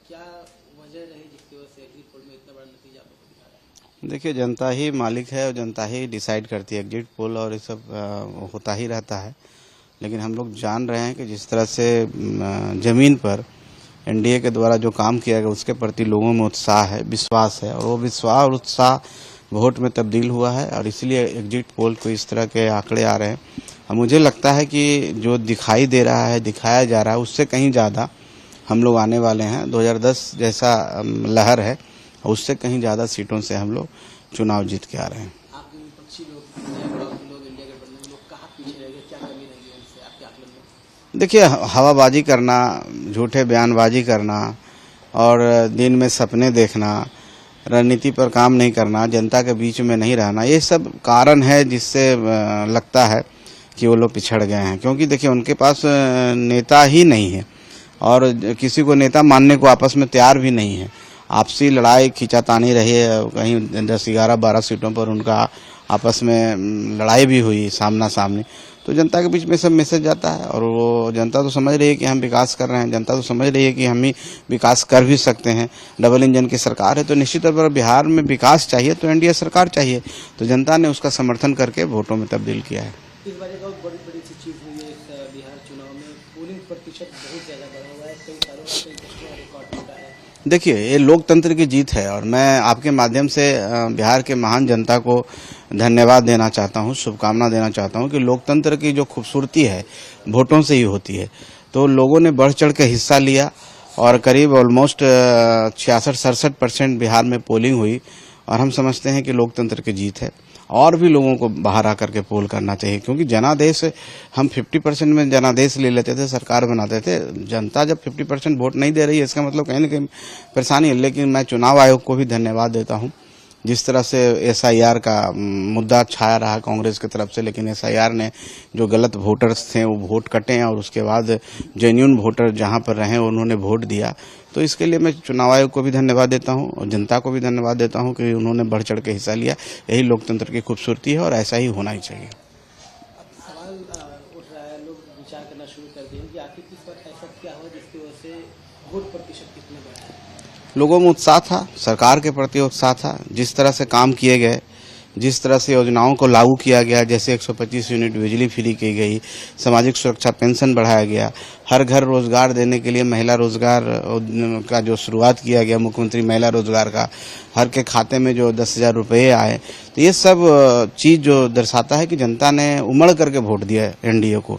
क्या वजह रही जिसकी वजह से एग्जिट पोल में इतना बड़ा नतीजा आपको दिखा रहा है? देखिए, जनता ही मालिक है और जनता ही डिसाइड करती है। एग्जिट पोल और ये सब होता ही रहता है, लेकिन हम लोग जान रहे हैं कि जिस तरह से जमीन पर एनडीए के द्वारा जो काम किया गया उसके प्रति लोगों में उत्साह है, विश्वास है, और वो विश्वास और उत्साह वोट में तब्दील हुआ है और इसलिए एग्जिट पोल को इस तरह के आंकड़े आ रहे हैं। और मुझे लगता है कि जो दिखाई दे रहा है, दिखाया जा रहा है, उससे कहीं ज़्यादा हम लोग आने वाले हैं। 2010 जैसा लहर है, उससे कहीं ज़्यादा सीटों से हम लोग चुनाव जीत के आ रहे हैं। आप विपक्षी लोग इंडिया गठबंधन लोग कहाँ पीछे रह गए, क्या कमी रह गई उनसे आपके आकलन में? देखिए, हवाबाजी करना, झूठे बयानबाजी करना और दिन में सपने देखना, रणनीति पर काम नहीं करना, जनता के बीच में नहीं रहना, ये सब कारण है जिससे लगता है कि वो लोग पिछड़ गए हैं। क्योंकि देखिए, उनके पास नेता ही नहीं है और किसी को नेता मानने को आपस में तैयार भी नहीं है। आपसी लड़ाई खींचातानी रही है, कहीं 10, 11, 12 सीटों पर उनका आपस में लड़ाई भी हुई सामना सामनी। तो जनता के बीच में सब मैसेज जाता है और वो जनता तो समझ रही है कि हम विकास कर रहे हैं, जनता तो समझ रही है कि हम ही विकास कर भी सकते हैं। डबल इंजन की सरकार है, तो निश्चित तौर पर बिहार में विकास चाहिए तो एनडीए सरकार चाहिए। तो जनता ने उसका समर्थन करके वोटों में तब्दील किया है। इस बार एक और बड़ी सी चीज़ हुई है इस बिहार चुनाव में, पोलिंग प्रतिशत बहुत ज़्यादा बढ़ा हुआ है, कई सालों का कई पिछले रिकॉर्ड टूटा है। देखिए, ये लोकतंत्र की जीत है और मैं आपके माध्यम से बिहार के महान जनता को धन्यवाद देना चाहता हूँ, शुभकामना देना चाहता हूँ कि लोकतंत्र की जो खूबसूरती है वोटों से ही होती है। तो लोगों ने बढ़ चढ़ के हिस्सा लिया और करीब ऑलमोस्ट 66-67% बिहार में पोलिंग हुई और हम समझते हैं कि लोकतंत्र की जीत है। और भी लोगों को बाहर आकर के पोल करना चाहिए, क्योंकि जनादेश हम 50% में जनादेश ले लेते थे, सरकार बनाते थे। जनता जब 50% वोट नहीं दे रही है, इसका मतलब कहीं न कहीं परेशानी है। लेकिन मैं चुनाव आयोग को भी धन्यवाद देता हूं, जिस तरह से एसआईआर का मुद्दा छाया रहा कांग्रेस की तरफ से, लेकिन एसआईआर ने जो गलत वोटर्स थे वो वोट कटे और उसके बाद जेन्युइन वोटर जहां पर रहे उन्होंने वोट दिया। तो इसके लिए मैं चुनाव आयोग को भी धन्यवाद देता हूं और जनता को भी धन्यवाद देता हूं कि उन्होंने बढ़ चढ़ के हिस्सा लिया। यही लोकतंत्र की खूबसूरती है और ऐसा ही होना ही चाहिए। सवाल उठ रहा है, लोग विचार करना शुरू कर दिए कि आखिर इस बार ऐसा क्या हुआ जिसकी वजह से वोट प्रतिशत कितने बढ़ा है? लोगों में उत्साह था, सरकार के प्रति उत्साह था, जिस तरह से काम किए गए, जिस तरह से योजनाओं को लागू किया गया, जैसे 125 यूनिट बिजली फ्री की गई, सामाजिक सुरक्षा पेंशन बढ़ाया गया, हर घर रोजगार देने के लिए महिला रोजगार का जो शुरुआत किया गया, मुख्यमंत्री महिला रोजगार का, हर के खाते में जो 10,000 रुपये आए। तो ये सब चीज जो दर्शाता है कि जनता ने उमड़ करके वोट दिया एनडीए को।